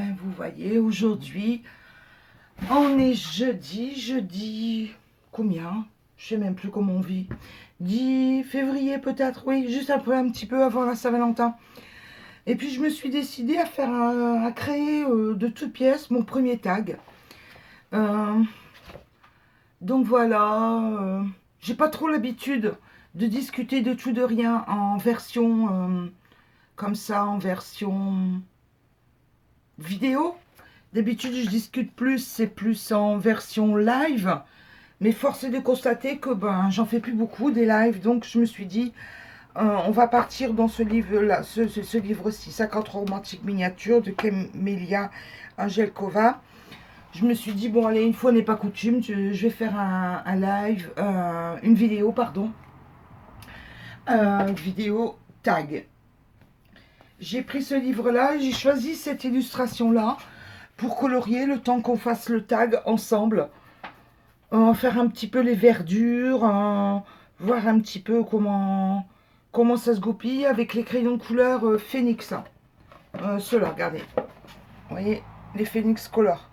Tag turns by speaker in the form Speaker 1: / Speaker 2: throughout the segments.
Speaker 1: ben vous voyez, aujourd'hui, on est jeudi, combien? Je sais même plus comment on vit. 10 février peut-être, oui, juste après, un petit peu avant la Saint-Valentin. Et puis je me suis décidée à faire à créer de toutes pièces mon premier tag. Euh, donc voilà, j'ai pas trop l'habitude de discuter de tout de rien en version comme ça, en version vidéo. D'habitude, je discute plus, c'est plus en version live. Mais force est de constater que ben, j'en fais plus beaucoup des lives. Donc, je me suis dit, on va partir dans ce livre-là, ce livre-ci, 50 romantiques miniatures de Camélia Angelkova. Je me suis dit, bon, allez, une fois n'est pas coutume, je vais faire un live, une vidéo, pardon. Vidéo tag. J'ai pris ce livre-là, j'ai choisi cette illustration-là pour colorier le temps qu'on fasse le tag ensemble. Faire un petit peu les verdures, voir un petit peu comment ça se goupille avec les crayons de couleur Phoenix. Ceux-là, regardez. Vous voyez, les Phoenix Color.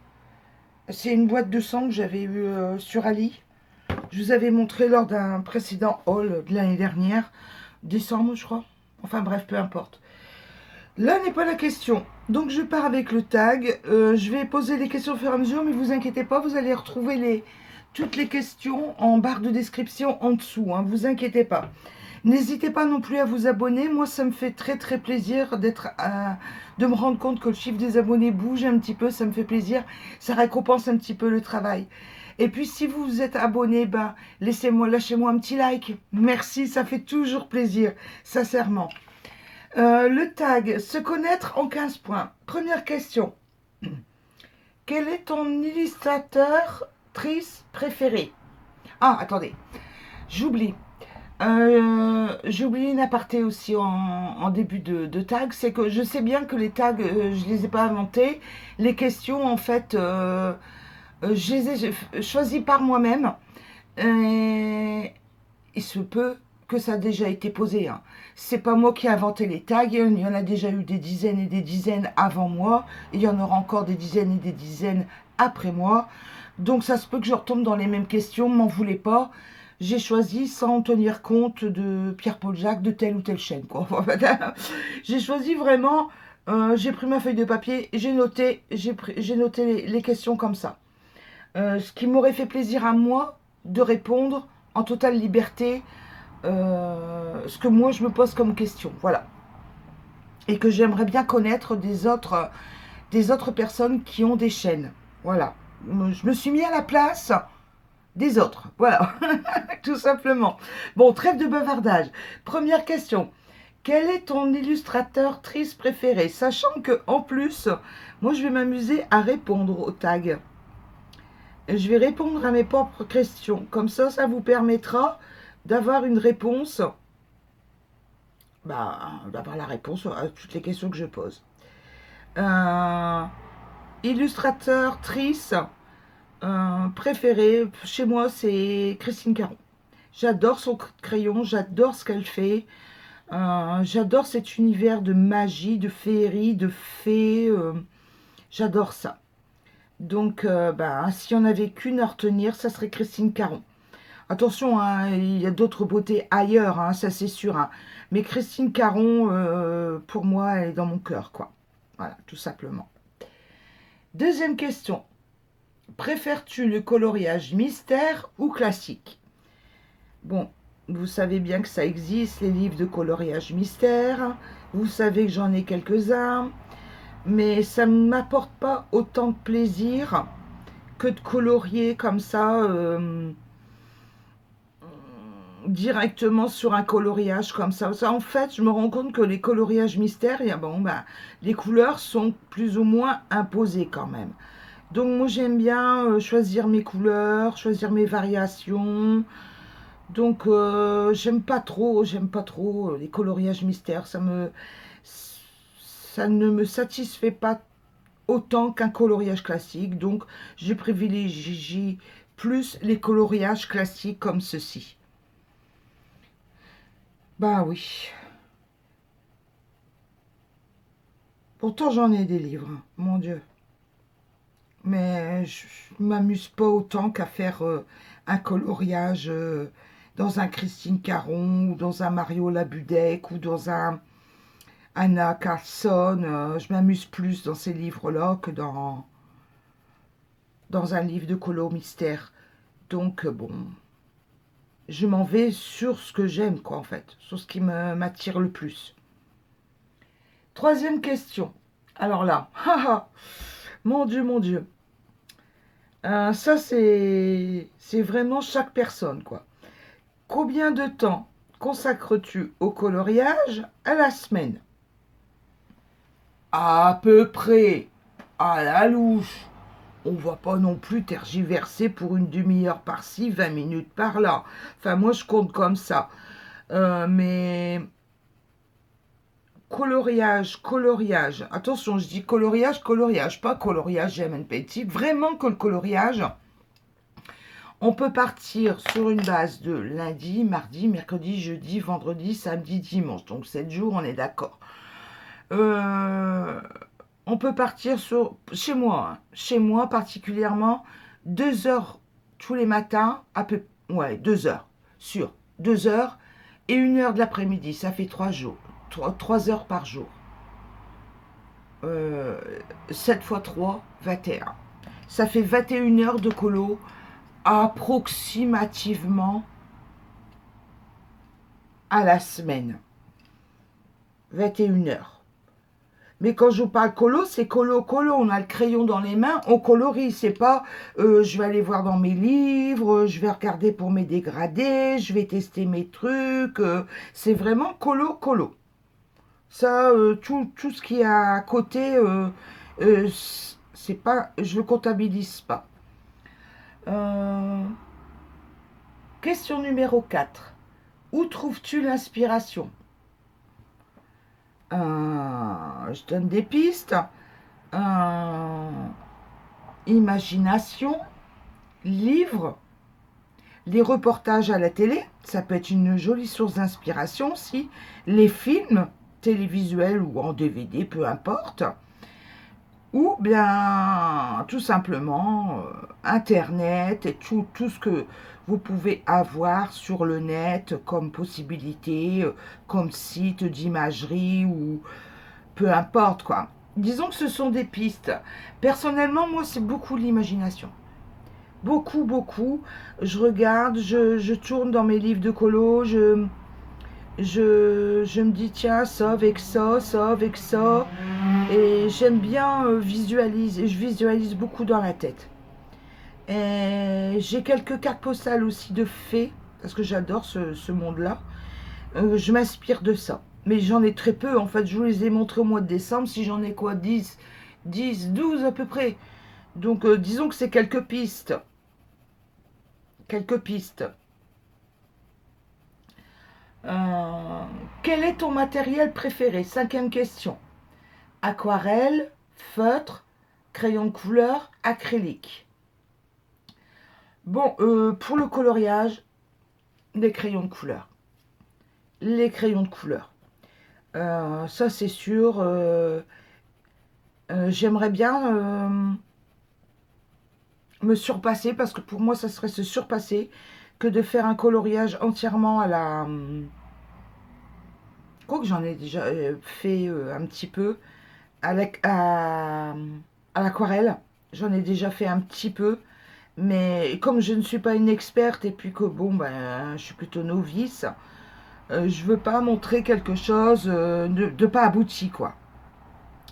Speaker 1: C'est une boîte de sang que j'avais eue sur Ali. Je vous avais montré lors d'un précédent haul de l'année dernière. Décembre, je crois. Enfin bref, peu importe. Là n'est pas la question. Donc je pars avec le tag. Je vais poser les questions au fur et à mesure, mais vous inquiétez pas, vous allez retrouver toutes les questions en barre de description en dessous. Hein, vous inquiétez pas. N'hésitez pas non plus à vous abonner. Moi, ça me fait très très plaisir de me rendre compte que le chiffre des abonnés bouge un petit peu. Ça me fait plaisir. Ça récompense un petit peu le travail. Et puis si vous vous êtes abonné, ben, lâchez-moi un petit like. Merci, ça fait toujours plaisir, sincèrement. Le tag, se connaître en 15 points. Première question. Quel est ton illustrateur trice préféré? Ah, attendez, j'oublie. J'oublie une aparté aussi en début de tag. C'est que je sais bien que les tags, je ne les ai pas inventés. Les questions, en fait, je les ai choisies par moi-même. Il se peut que ça a déjà été posé. Hein. C'est pas moi qui ai inventé les tags. Il y en a déjà eu des dizaines et des dizaines avant moi. Il y en aura encore des dizaines et des dizaines après moi. Donc ça se peut que je retombe dans les mêmes questions. M'en voulez pas. J'ai choisi sans tenir compte de Pierre-Paul Jacques de telle ou telle chaîne. J'ai choisi vraiment. J'ai pris ma feuille de papier. J'ai noté les questions comme ça. Ce qui m'aurait fait plaisir à moi de répondre en totale liberté ce que moi je me pose comme question, voilà. Et que j'aimerais bien connaître des autres personnes qui ont des chaînes, voilà. Je me suis mis à la place des autres, voilà, tout simplement. Bon, trêve de bavardage. Première question. Quel est ton illustrateur triste préféré? Sachant que en plus, moi je vais m'amuser à répondre aux tags. Je vais répondre à mes propres questions. Comme ça vous permettra d'avoir une réponse, d'avoir la réponse à toutes les questions que je pose. Illustrateur, trice, préféré, chez moi, c'est Christine Caron. J'adore son crayon, j'adore ce qu'elle fait. J'adore cet univers de magie, de féerie, de fées. J'adore ça. Donc, si on avait qu'une à retenir, ça serait Christine Caron. Attention, hein, il y a d'autres beautés ailleurs, hein, ça c'est sûr. Hein. Mais Christine Caron, pour moi, elle est dans mon cœur, quoi. Voilà, tout simplement. Deuxième question. Préfères-tu le coloriage mystère ou classique? Bon, vous savez bien que ça existe, les livres de coloriage mystère. Vous savez que j'en ai quelques-uns. Mais ça ne m'apporte pas autant de plaisir que de colorier comme ça... directement sur un coloriage comme ça. En fait, je me rends compte que les coloriages mystères, les couleurs sont plus ou moins imposées quand même. Donc moi j'aime bien choisir mes couleurs, choisir mes variations. Donc j'aime pas trop les coloriages mystères. Ça ne me satisfait pas autant qu'un coloriage classique. Donc je privilégie plus les coloriages classiques comme ceci. Bah oui. Pourtant, j'en ai des livres, hein, mon Dieu. Mais je m'amuse pas autant qu'à faire un coloriage dans un Christine Caron ou dans un Mario Labudec ou dans un Anna Carlson. Je m'amuse plus dans ces livres-là que dans un livre de colo mystère. Donc, bon, je m'en vais sur ce que j'aime, quoi, en fait, sur ce qui m'attire le plus. Troisième question. Alors là, haha, mon Dieu, mon Dieu. Ça, c'est vraiment chaque personne, quoi. Combien de temps consacres-tu au coloriage à la semaine? À peu près, à la louche. On va pas non plus tergiverser pour une demi-heure par-ci, 20 minutes par-là. Enfin, moi, je compte comme ça. Mais coloriage, coloriage. Attention, je dis coloriage, coloriage, pas coloriage j'aime petit. Vraiment que le coloriage, on peut partir sur une base de lundi, mardi, mercredi, jeudi, vendredi, samedi, dimanche. Donc 7 jours, on est d'accord. On peut partir sur, chez moi particulièrement, 2 heures tous les matins, ouais, 2 heures, sur 2 heures, et 1 heure de l'après-midi. Ça fait 3 jours, 3 heures par jour. 7 fois 3, 21. Ça fait 21 heures de colo approximativement à la semaine. 21 heures. Mais quand je vous parle colo, c'est colo. On a le crayon dans les mains, on colorie. C'est pas je vais aller voir dans mes livres, je vais regarder pour mes dégradés, je vais tester mes trucs. C'est vraiment colo. Ça, tout ce qui est à côté, c'est pas, je le comptabilise pas. Question numéro 4. Où trouves-tu l'inspiration? Je donne des pistes. Imagination, livre, les reportages à la télé, ça peut être une jolie source d'inspiration aussi. Les films, télévisuels ou en DVD, peu importe. Ou bien tout simplement Internet et tout ce que vous pouvez avoir sur le net comme possibilité, comme site d'imagerie ou peu importe quoi. Disons que ce sont des pistes. Personnellement, moi, c'est beaucoup l'imagination. Beaucoup. Je regarde, je tourne dans mes livres de colo, je me dis, tiens, ça avec ça, ça avec ça. Et j'aime bien visualiser. Je visualise beaucoup dans la tête. Et j'ai quelques cartes postales aussi de fées, parce que j'adore ce monde-là. Je m'inspire de ça. Mais j'en ai très peu. En fait, je vous les ai montrés au mois de décembre. Si j'en ai quoi, 10, 12 à peu près. Donc, disons que c'est quelques pistes. Quelques pistes. Quel est ton matériel préféré? Cinquième question. Aquarelle, feutre, crayon de couleur, acrylique. Bon, pour le coloriage, les crayons de couleur. Les crayons de couleur. Ça, c'est sûr. J'aimerais bien me surpasser, parce que pour moi, ça serait se surpasser que de faire un coloriage entièrement à la... Quoique j'en ai déjà fait un petit peu. À l'aquarelle, j'en ai déjà fait un petit peu. Mais comme je ne suis pas une experte et puis que bon, ben, je suis plutôt novice, je veux pas montrer quelque chose de pas abouti, quoi.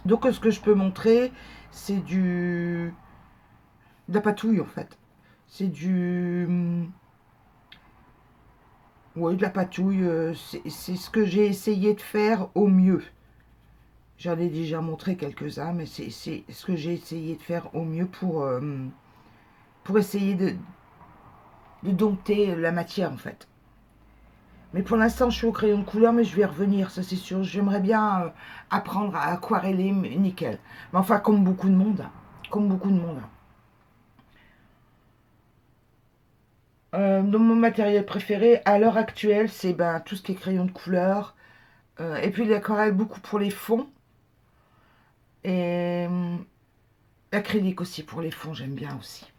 Speaker 1: Donc ce que je peux montrer, c'est de la patouille, en fait. C'est ouais, de la patouille. C'est ce que j'ai essayé de faire au mieux. J'en ai déjà montré quelques-uns, mais c'est ce que j'ai essayé de faire au mieux pour essayer de dompter la matière, en fait. Mais pour l'instant, je suis au crayon de couleur, mais je vais y revenir, ça c'est sûr. J'aimerais bien apprendre à aquareller nickel. Mais enfin, comme beaucoup de monde. Comme beaucoup de monde. Dans mon matériel préféré, à l'heure actuelle, c'est ben, tout ce qui est crayon de couleur. Et puis l'aquarelle, beaucoup pour les fonds. Et l'acrylique aussi pour les fonds, j'aime bien aussi.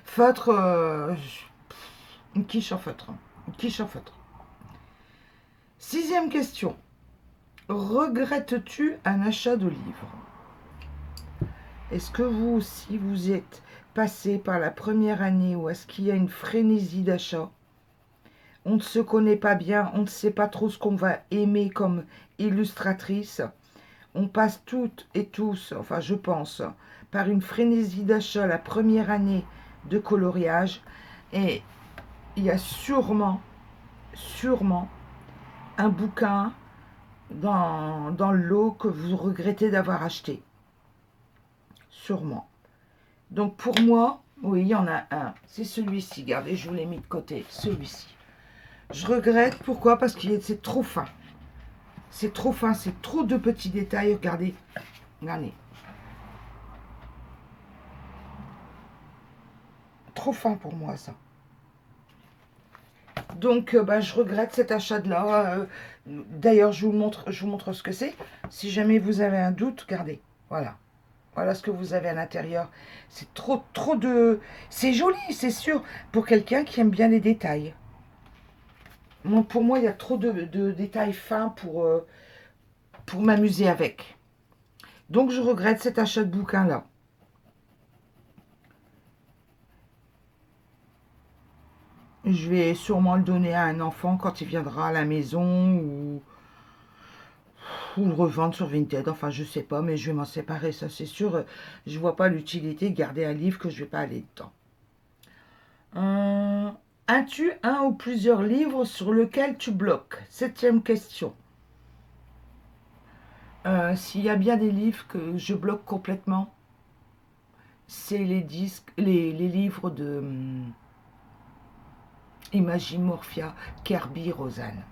Speaker 1: Feutre, une quiche en feutre. Une quiche en feutre. 6e question. Regrettes-tu un achat de livre? Est-ce que vous aussi, vous êtes passé par la première année où est-ce qu'il y a une frénésie d'achat? On ne se connaît pas bien, on ne sait pas trop ce qu'on va aimer comme illustratrice. On passe toutes et tous, enfin je pense, par une frénésie d'achat la première année de coloriage. Et il y a sûrement un bouquin dans le lot que vous regrettez d'avoir acheté. Sûrement. Donc pour moi, oui, il y en a un. C'est celui-ci. Regardez, je vous l'ai mis de côté. Celui-ci. Je regrette. Pourquoi? Parce que c'est trop fin. C'est trop fin. C'est trop de petits détails. Regardez. Regardez. Trop fin pour moi, ça. Donc, je regrette cet achat-là. D'ailleurs, je vous montre ce que c'est. Si jamais vous avez un doute, regardez. Voilà. Voilà ce que vous avez à l'intérieur. C'est trop de... C'est joli, c'est sûr, pour quelqu'un qui aime bien les détails. Pour moi, il y a trop de détails fins pour m'amuser avec. Donc, je regrette cet achat de bouquin-là. Je vais sûrement le donner à un enfant quand il viendra à la maison ou le revendre sur Vinted. Enfin, je sais pas, mais je vais m'en séparer, ça c'est sûr. Je vois pas l'utilité de garder un livre que je vais pas aller dedans. As-tu un ou plusieurs livres sur lesquels tu bloques? 7e question. S'il y a bien des livres que je bloque complètement, c'est les livres de Imagimorphia, Kirby, Rosanne.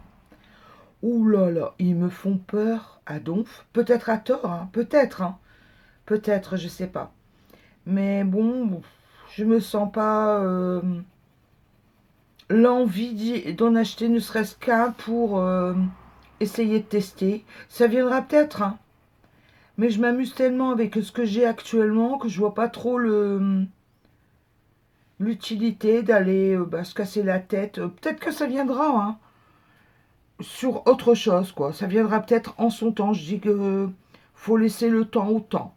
Speaker 1: Ouh là là, ils me font peur à donf. Peut-être à tort, hein, peut-être, hein. Peut-être, je sais pas. Mais bon, je me sens pas l'envie d'en acheter ne serait-ce qu'un pour essayer de tester. Ça viendra peut-être, hein. Mais je m'amuse tellement avec ce que j'ai actuellement que je vois pas trop l'utilité d'aller se casser la tête. Peut-être que ça viendra, hein, sur autre chose, quoi. Ça viendra peut-être en son temps. Je dis que faut laisser le temps au temps.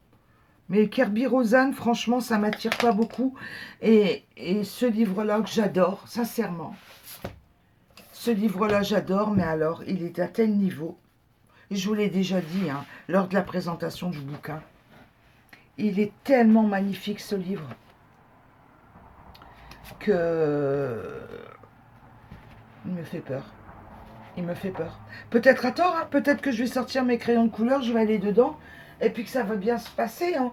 Speaker 1: Mais Kirby Rosanne, franchement, ça m'attire pas beaucoup. Et ce livre-là que j'adore, sincèrement. Ce livre-là, j'adore, mais alors, il est à tel niveau. Et je vous l'ai déjà dit, hein, lors de la présentation du bouquin. Il est tellement magnifique, ce livre, que il me fait peur. Il me fait peur. Peut-être à tort, hein, peut-être que je vais sortir mes crayons de couleur, je vais aller dedans, et puis que ça va bien se passer, hein.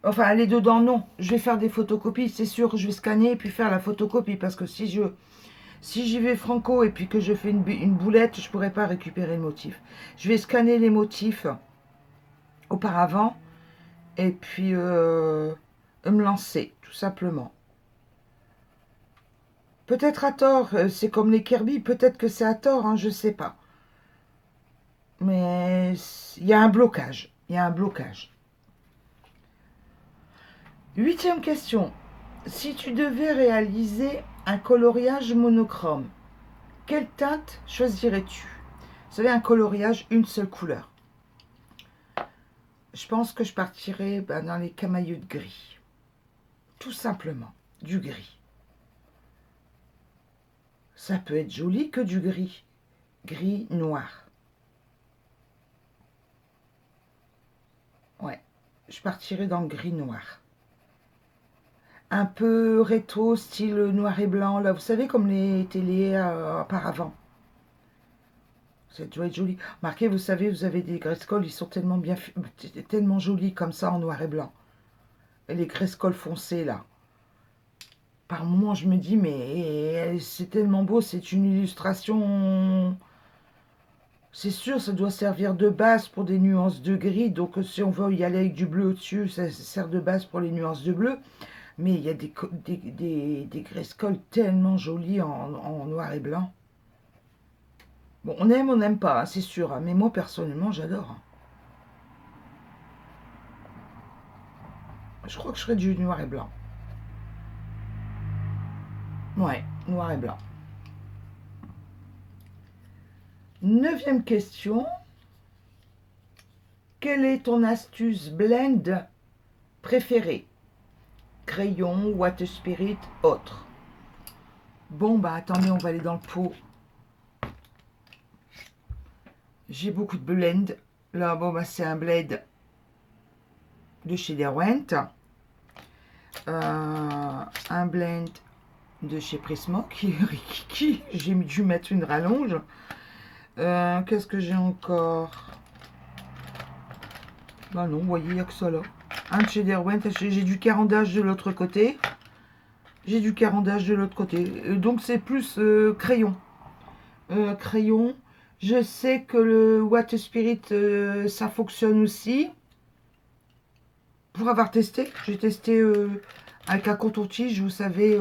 Speaker 1: Enfin, aller dedans, non. Je vais faire des photocopies, c'est sûr. Je vais scanner et puis faire la photocopie. Parce que si j'y vais franco et puis que je fais une boulette, je ne pourrai pas récupérer le motif. Je vais scanner les motifs auparavant et puis me lancer, tout simplement. Peut-être à tort, c'est comme les Kirby, peut-être que c'est à tort, hein, je ne sais pas. Mais il y a un blocage. Il y a un blocage. 8e question. Si tu devais réaliser un coloriage monochrome, quelle teinte choisirais-tu? Vous savez, un coloriage, une seule couleur. Je pense que je partirais dans les camailleux de gris. Tout simplement, du gris. Ça peut être joli que du gris. Gris noir. Ouais, je partirais dans le gris noir. Un peu rétro, style noir et blanc, là, vous savez, comme les télés auparavant. Ça doit être joli. Marquez, vous savez, vous avez des Grayskull, ils sont tellement bien, tellement jolis comme ça en noir et blanc. Et les Grayskull foncés, là. Par moments, je me dis, mais c'est tellement beau, c'est une illustration. C'est sûr, ça doit servir de base pour des nuances de gris. Donc, si on veut y aller avec du bleu au-dessus, ça sert de base pour les nuances de bleu. Mais il y a des Grayskull tellement jolis en noir et blanc. Bon, on n'aime pas, hein, c'est sûr. Hein, mais moi, personnellement, j'adore. Hein. Je crois que je ferai du noir et blanc. Ouais, noir et blanc. 9e question. Quelle est ton astuce blend préférée? Crayon, water spirit, autre. Bon, bah attendez, on va aller dans le pot. J'ai beaucoup de blend. Là, bon, bah c'est un blend de chez Derwent. Un blend de chez Prismo qui j'ai dû mettre une rallonge. Qu'est-ce que j'ai encore? Bah non, vous voyez, il n'y a que ça là. Un de chez Derwent, j'ai du carandage de l'autre côté. J'ai du carandage de l'autre côté. Donc c'est plus crayon. Crayon. Je sais que le Water Spirit, ça fonctionne aussi. Pour avoir testé, j'ai testé avec un coton-tige, vous savez,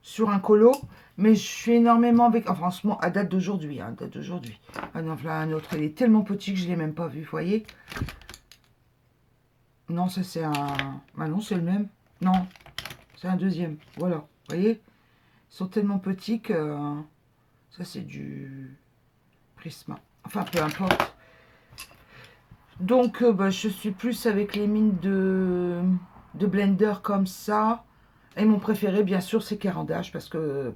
Speaker 1: sur un colo. Mais je suis énormément avec... Enfin, en ce moment, à date d'aujourd'hui. Hein, date d'aujourd'hui. Ah non, voilà un autre. Il est tellement petit que je ne l'ai même pas vu, vous voyez. Non, ça c'est un... Ah non, c'est le même. Non, c'est un deuxième. Voilà, vous voyez. Ils sont tellement petits que... ça c'est du Prisma. Enfin, peu importe. Donc, bah, je suis plus avec les mines de blender comme ça. Et mon préféré, bien sûr, c'est Carandache parce que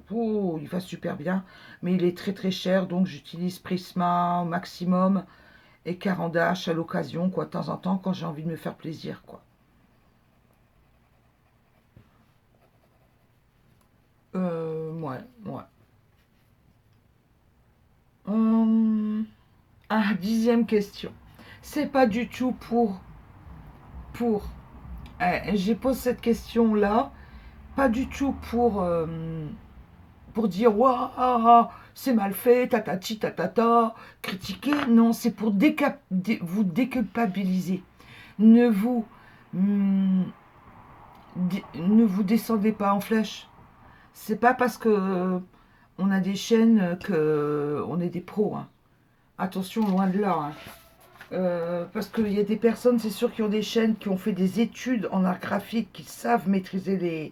Speaker 1: il va super bien. Mais il est très très cher, donc j'utilise Prisma au maximum et Carandache à l'occasion, quoi, de temps en temps, quand j'ai envie de me faire plaisir, quoi. Ouais, ouais. Ah, 10e question. C'est pas du tout pour. J'ai posé cette question-là, pas du tout pour dire waouh, c'est mal fait, tatati tatata, critiquer. Non, c'est pour vous déculpabiliser. Ne vous, hum, ne vous descendez pas en flèche. C'est pas parce que on a des chaînes que on est des pros. Hein. Attention, loin de là. Hein. Parce qu'il y a des personnes, c'est sûr, qui ont des chaînes, qui ont fait des études en art graphique, qui savent maîtriser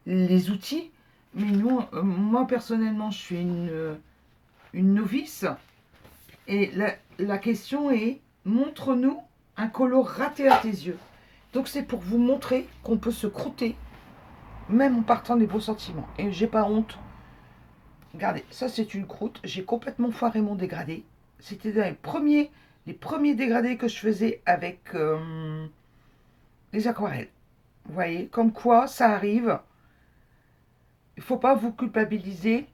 Speaker 1: les outils. Mais nous, moi personnellement, je suis une novice. Et la question est, montre-nous un colo raté à tes yeux. Donc c'est pour vous montrer qu'on peut se croûter, même en partant des beaux sentiments. Et j'ai pas honte. Regardez, ça c'est une croûte. J'ai complètement foiré mon dégradé. C'était les premiers dégradés que je faisais avec les aquarelles. Vous voyez, comme quoi ça arrive. Il ne faut pas vous culpabiliser.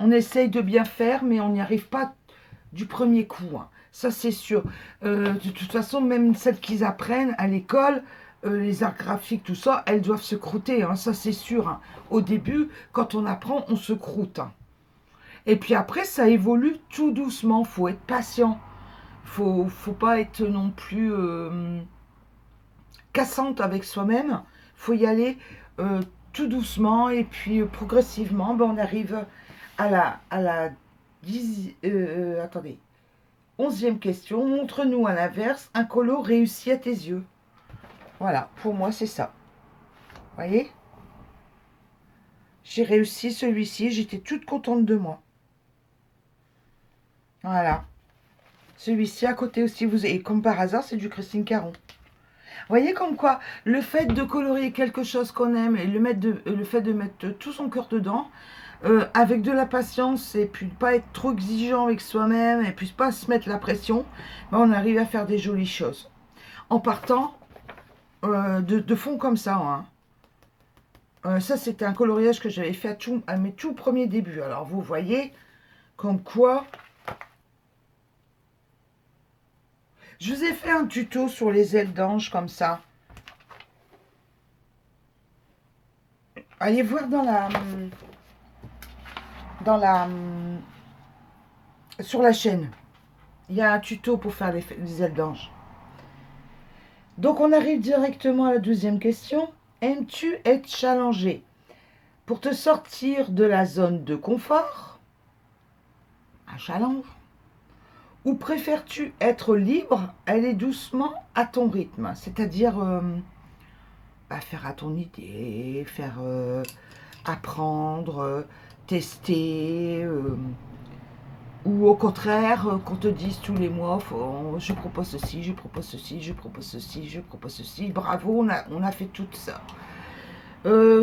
Speaker 1: On essaye de bien faire, mais on n'y arrive pas du premier coup. Hein. Ça, c'est sûr. De toute façon, même celles qu'ils apprennent à l'école, les arts graphiques, tout ça, elles doivent se croûter. Hein. Ça, c'est sûr. Hein. Au début, quand on apprend, on se croûte. Hein. Et puis après, ça évolue tout doucement. Il faut être patient. Faut pas être non plus cassante avec soi-même. Il faut y aller tout doucement. Et puis progressivement, ben, on arrive à la 11e question. Montre-nous à l'inverse un colo réussi à tes yeux. Voilà, pour moi, c'est ça. Vous voyez? J'ai réussi celui-ci. J'étais toute contente de moi. Voilà. Celui-ci à côté aussi, et comme par hasard, c'est du Christine Caron. Vous voyez comme quoi, le fait de colorier quelque chose qu'on aime et le fait de mettre tout son cœur dedans, avec de la patience et puis pas être trop exigeant avec soi-même et puis pas se mettre la pression, ben on arrive à faire des jolies choses. En partant de fond comme ça. Hein. Ça, c'était un coloriage que j'avais fait à mes tout premiers débuts. Alors, vous voyez comme quoi... Je vous ai fait un tuto sur les ailes d'ange comme ça. Allez voir sur la chaîne. Il y a un tuto pour faire les ailes d'ange. Donc on arrive directement à la 12e question. Aimes-tu être challengé pour te sortir de la zone de confort? Un challenge. Ou préfères-tu être libre, aller doucement à ton rythme? C'est-à-dire faire à ton idée, faire apprendre, tester, ou au contraire, qu'on te dise tous les mois, je propose ceci, je propose ceci, je propose ceci, je propose ceci. Bravo, on a fait tout ça.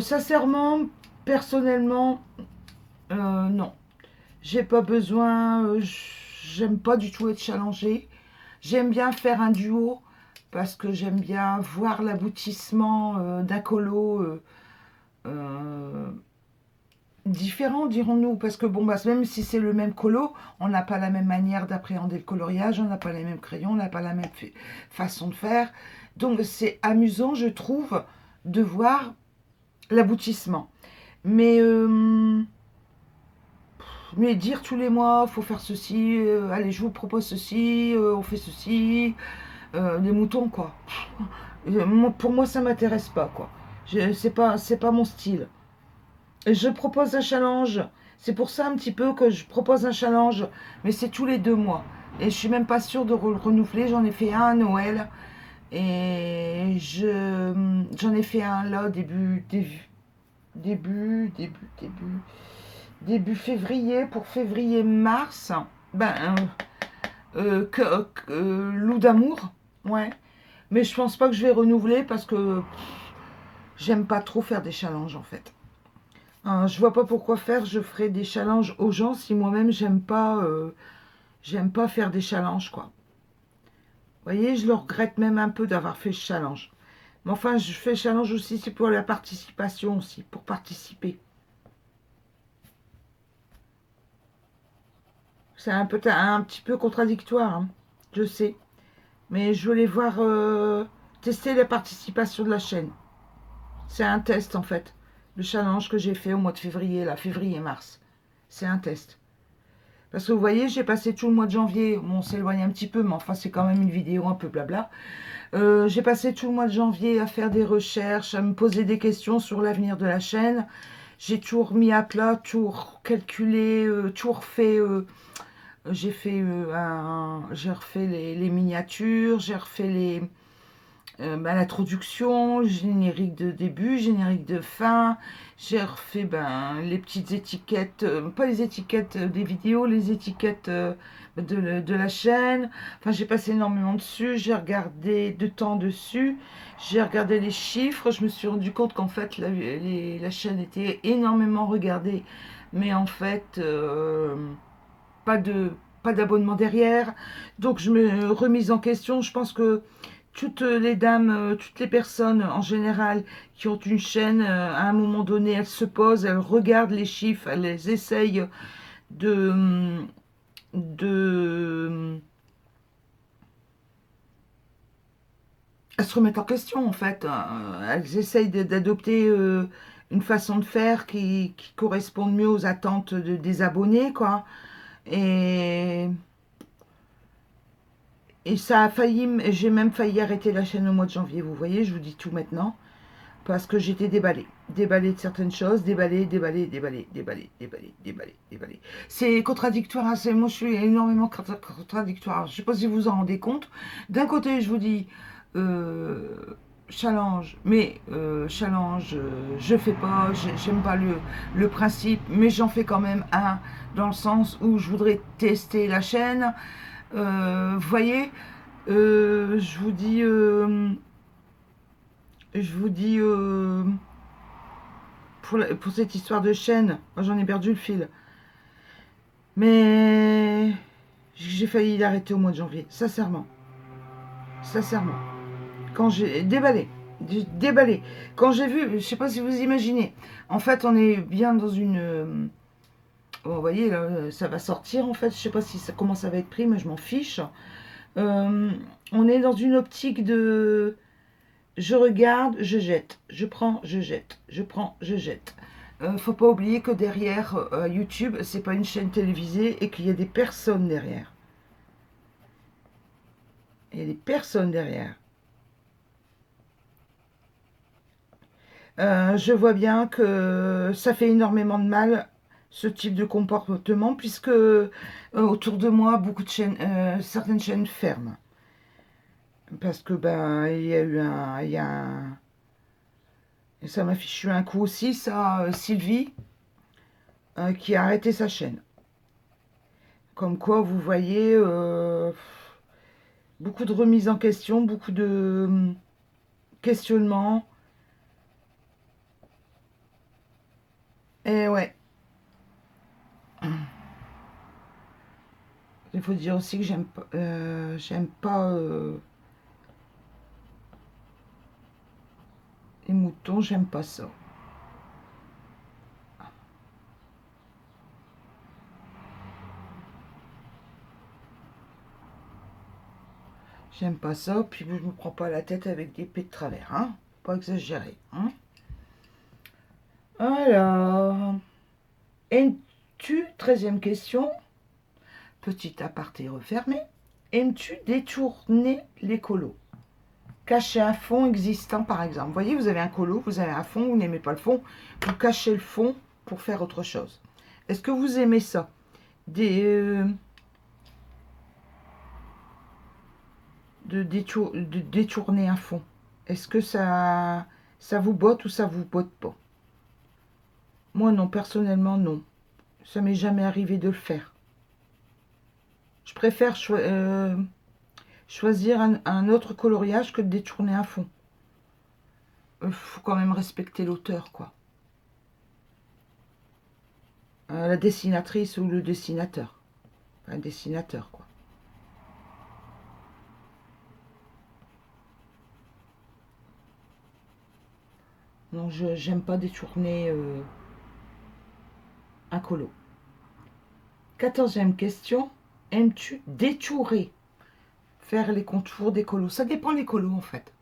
Speaker 1: Sincèrement, personnellement, non. J'ai pas besoin, j'aime pas du tout être challengée. J'aime bien faire un duo parce que j'aime bien voir l'aboutissement d'un colo euh, différent, dirons-nous. Parce que bon, bah, même si c'est le même colo, on n'a pas la même manière d'appréhender le coloriage, on n'a pas les mêmes crayons, on n'a pas la même façon de faire. Donc c'est amusant, je trouve, de voir l'aboutissement. Mais dire tous les mois, faut faire ceci, allez, je vous propose ceci, on fait ceci, des moutons, quoi. Pour moi, ça m'intéresse pas, quoi. C'est pas mon style. Et je propose un challenge. C'est pour ça un petit peu que je propose un challenge, mais c'est tous les 2 mois. Et je suis même pas sûre de le renouveler. J'en ai fait un à Noël et j'en ai fait un là début février pour février-mars. Ben, Loup d'amour, ouais. Mais je pense pas que je vais renouveler parce que j'aime pas trop faire des challenges en fait. Je vois pas pourquoi je ferais des challenges aux gens si moi-même j'aime pas faire des challenges quoi. Vous voyez, je le regrette même un peu d'avoir fait ce challenge. Mais enfin, je fais le challenge aussi, c'est pour la participation aussi, pour participer. C'est un petit peu contradictoire, hein, je sais. Mais je voulais voir tester la participation de la chaîne. C'est un test en fait. Le challenge que j'ai fait au mois de février, là, février-mars. C'est un test. Parce que vous voyez, j'ai passé tout le mois de janvier, bon, on s'éloigne un petit peu, mais enfin, c'est quand même une vidéo un peu blabla. J'ai passé tout le mois de janvier à faire des recherches, à me poser des questions sur l'avenir de la chaîne. J'ai tout remis à plat, tout calculé, tout refait. J'ai refait les miniatures, j'ai refait l'introduction, le générique de début, générique de fin. J'ai refait les petites étiquettes, pas les étiquettes des vidéos, les étiquettes de la chaîne. Enfin, j'ai passé énormément dessus, j'ai regardé de temps dessus, j'ai regardé les chiffres. Je me suis rendu compte qu'en fait, la chaîne était énormément regardée, mais en fait, pas de pas d'abonnement derrière. Donc, je me remise en question. Je pense que toutes les dames, toutes les personnes en général qui ont une chaîne, à un moment donné, elles se posent, elles regardent les chiffres, elles essayent de elles se remettent en question en fait. Elles essayent d'adopter une façon de faire qui corresponde mieux aux attentes des abonnés, quoi. Et, et ça a failli, j'ai même failli arrêter la chaîne au mois de janvier, vous voyez, je vous dis tout maintenant. Parce que j'étais déballée. Déballée de certaines choses, déballée, déballée, déballée, déballée, déballée, déballée, déballée. C'est contradictoire, hein, moi je suis énormément contradictoire. Je ne sais pas si vous vous en rendez compte. D'un côté, je vous dis euh, challenge, mais challenge, je fais pas, j'aime pas le principe, mais j'en fais quand même un dans le sens où je voudrais tester la chaîne. Vous voyez, je vous dis. Je vous dis, pour cette histoire de chaîne, moi j'en ai perdu le fil. Mais j'ai failli l'arrêter au mois de janvier, sincèrement. Sincèrement. Quand j'ai déballé, déballé. Quand j'ai vu, je sais pas si vous imaginez, en fait on est bien dans une... bon, vous voyez, là, ça va sortir en fait, je sais pas si comment ça va être pris, mais je m'en fiche. On est dans une optique de... Je regarde, je jette, je prends, je jette, je prends, je jette. Faut pas oublier que derrière YouTube, c'est pas une chaîne télévisée et qu'il y a des personnes derrière. Il y a des personnes derrière. Je vois bien que ça fait énormément de mal ce type de comportement, puisque autour de moi, beaucoup de chaînes, certaines chaînes ferment. Parce que ben il y a eu et ça m'a fichu un coup aussi, ça, Sylvie, qui a arrêté sa chaîne. Comme quoi, vous voyez, beaucoup de remises en question, beaucoup de questionnements. Et ouais, il faut dire aussi que j'aime pas les moutons, j'aime pas ça. J'aime pas ça, puis je me prends pas la tête avec des pets de travers, hein. Pas exagérer, hein. Alors, aimes-tu, 13e question, petit aparté refermé, aimes-tu détourner les colos? Cacher un fond existant, par exemple. Vous voyez, vous avez un colo, vous avez un fond, vous n'aimez pas le fond, vous cachez le fond pour faire autre chose. Est-ce que vous aimez ça? De détourner un fond. Est-ce que ça vous botte ou ça vous botte pas? Moi non, personnellement non. Ça m'est jamais arrivé de le faire. Je préfère choisir un autre coloriage que de détourner un fond. Faut quand même respecter l'auteur, quoi. La dessinatrice ou le dessinateur. Un dessinateur, quoi. Non, j'aime pas détourner un colo. 14e question. Aimes-tu détourer? Faire les contours des colos. Ça dépend les colos, en fait.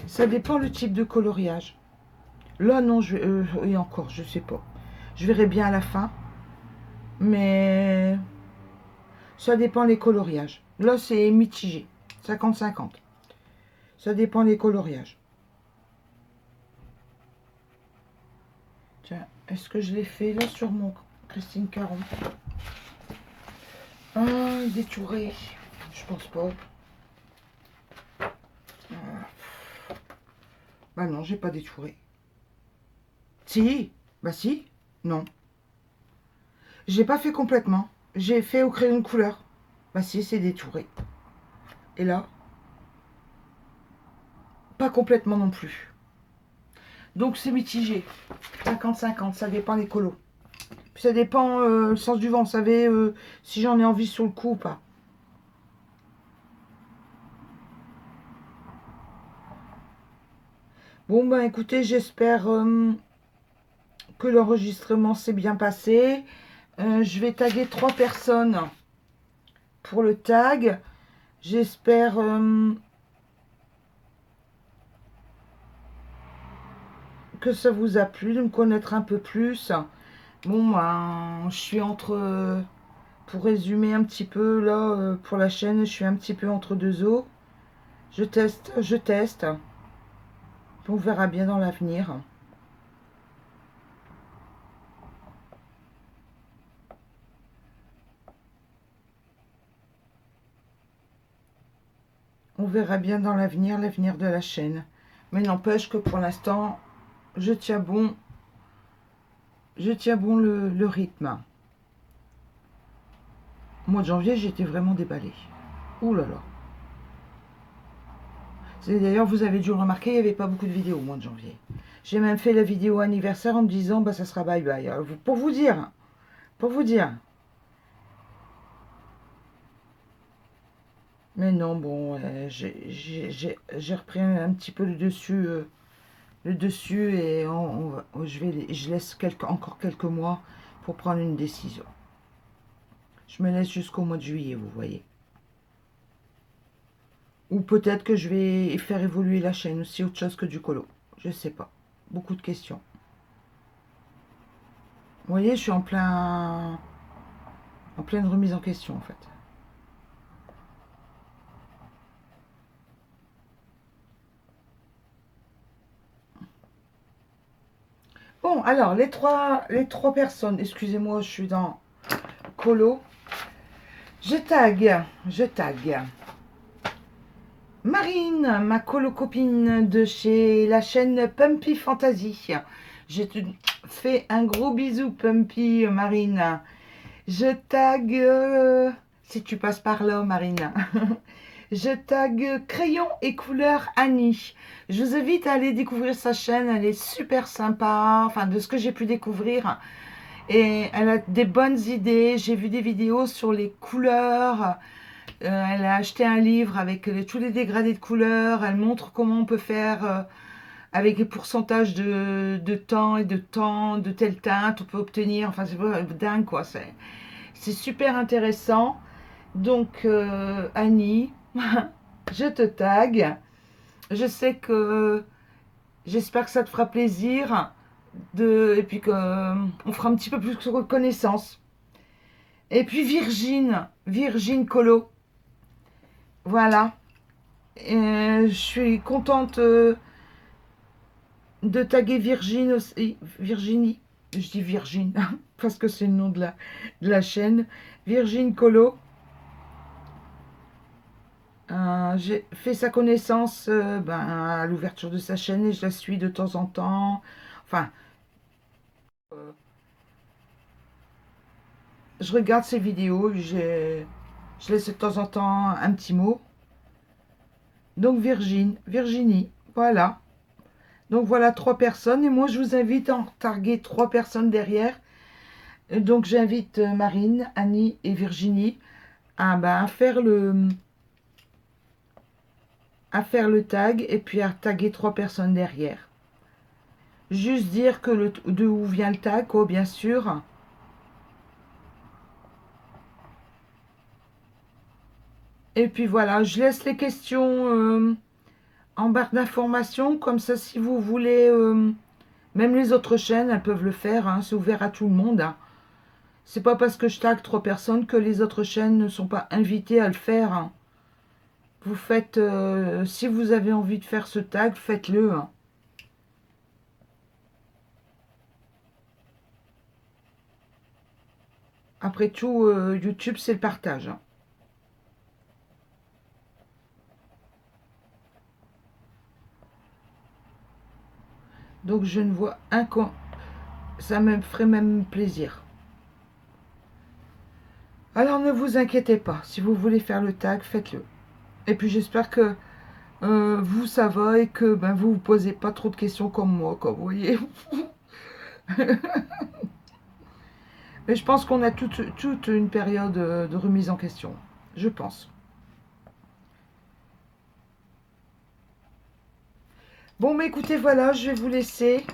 Speaker 1: Ça dépend le type de coloriage. Là, non, et encore, je sais pas. Je verrai bien à la fin. Mais ça dépend les coloriages. Là, c'est mitigé. 50-50. Ça dépend les coloriages. Tiens, est-ce que je l'ai fait là sur mon Christine Caron? Ah, détouré. Je pense pas. Bah non, j'ai pas détouré. Si. Bah si. Non. J'ai pas fait complètement. J'ai fait au crayon de couleur. Bah si, c'est détouré. Et là, pas complètement non plus. Donc c'est mitigé. 50-50, ça dépend des colos. Puis ça dépend le sens du vent, vous savez, si j'en ai envie sur le coup ou pas. Bon, ben écoutez, j'espère que l'enregistrement s'est bien passé. Je vais taguer 3 personnes pour le tag. J'espère que ça vous a plu, de me connaître un peu plus. Bon, ben, je suis entre... pour résumer un petit peu, là, pour la chaîne, je suis un petit peu entre deux eaux. Je teste, je teste. On verra bien dans l'avenir. On verra bien dans l'avenir, l'avenir de la chaîne. Mais n'empêche que pour l'instant, je tiens bon le rythme. Au mois de janvier, j'étais vraiment déballée. Ouh là là. D'ailleurs, vous avez dû le remarquer, il n'y avait pas beaucoup de vidéos au mois de janvier. J'ai même fait la vidéo anniversaire en me disant, bah ça sera bye bye. Alors, pour vous dire. Mais non, bon, j'ai repris un petit peu le dessus et je laisse encore quelques mois pour prendre une décision. Je me laisse jusqu'au mois de juillet, vous voyez. Ou peut-être que je vais faire évoluer la chaîne aussi, autre chose que du colo. Je sais pas. Beaucoup de questions. Vous voyez, je suis en pleine remise en question en fait. Bon, alors, les trois personnes, excusez-moi, je suis dans colo. Je tag. Marine, ma colo-copine de chez la chaîne Pumpy Fantasy. Je te fais un gros bisou, Pumpy, Marine. Je tag, si tu passes par là, Marine. Je tag crayon et couleur Annie. Je vous invite à aller découvrir sa chaîne, elle est super sympa, enfin de ce que j'ai pu découvrir. Et elle a des bonnes idées, j'ai vu des vidéos sur les couleurs. Elle a acheté un livre avec tous les dégradés de couleurs, elle montre comment on peut faire avec les pourcentages de temps et de temps, de telle teinte, on peut obtenir, enfin c'est dingue quoi, c'est super intéressant. Donc Annie, je te tag. Je sais que j'espère que ça te fera plaisir et puis que on fera un petit peu plus de connaissances. Et puis Virgin Colo. Voilà. Je suis contente de taguer Virgin aussi. Virginie. Je dis Virgin parce que c'est le nom de la chaîne. Virgin Colo. J'ai fait sa connaissance à l'ouverture de sa chaîne et je la suis de temps en temps. Enfin, euh, je regarde ses vidéos, je laisse de temps en temps un petit mot. Donc Virginie, voilà. Donc voilà 3 personnes et moi je vous invite à en targuer 3 personnes derrière. Donc j'invite Marine, Annie et Virginie à faire le tag et puis à taguer 3 personnes derrière. Juste dire que de où vient le tag, quoi, bien sûr. Et puis voilà, je laisse les questions en barre d'informations, comme ça si vous voulez, même les autres chaînes, elles peuvent le faire, hein, c'est ouvert à tout le monde. Hein. C'est pas parce que je tag 3 personnes que les autres chaînes ne sont pas invitées à le faire. Hein. Vous faites, si vous avez envie de faire ce tag, faites-le. Hein. Après tout, YouTube, c'est le partage. Hein. Donc je ne vois un con. Ça me ferait même plaisir. Alors ne vous inquiétez pas, si vous voulez faire le tag, faites-le. Et puis j'espère que vous, ça va et que vous vous posez pas trop de questions comme moi, quoi, vous voyez. Mais je pense qu'on a toute une période de remise en question. Je pense. Bon, mais écoutez, voilà, je vais vous laisser.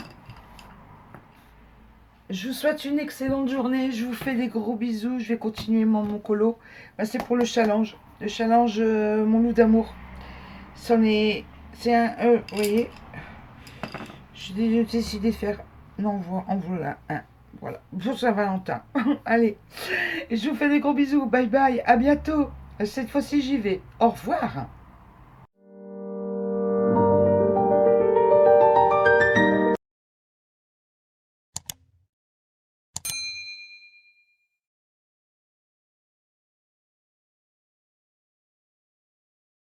Speaker 1: Je vous souhaite une excellente journée. Je vous fais des gros bisous. Je vais continuer mon colo. C'est pour le challenge. Le challenge Mon loup d'amour. C'est un vous voyez. J'ai décidé de faire. Non, en voilà un. Voilà. Pour Saint-Valentin. Allez. Je vous fais des gros bisous. Bye bye. À bientôt. Cette fois-ci, j'y vais. Au revoir.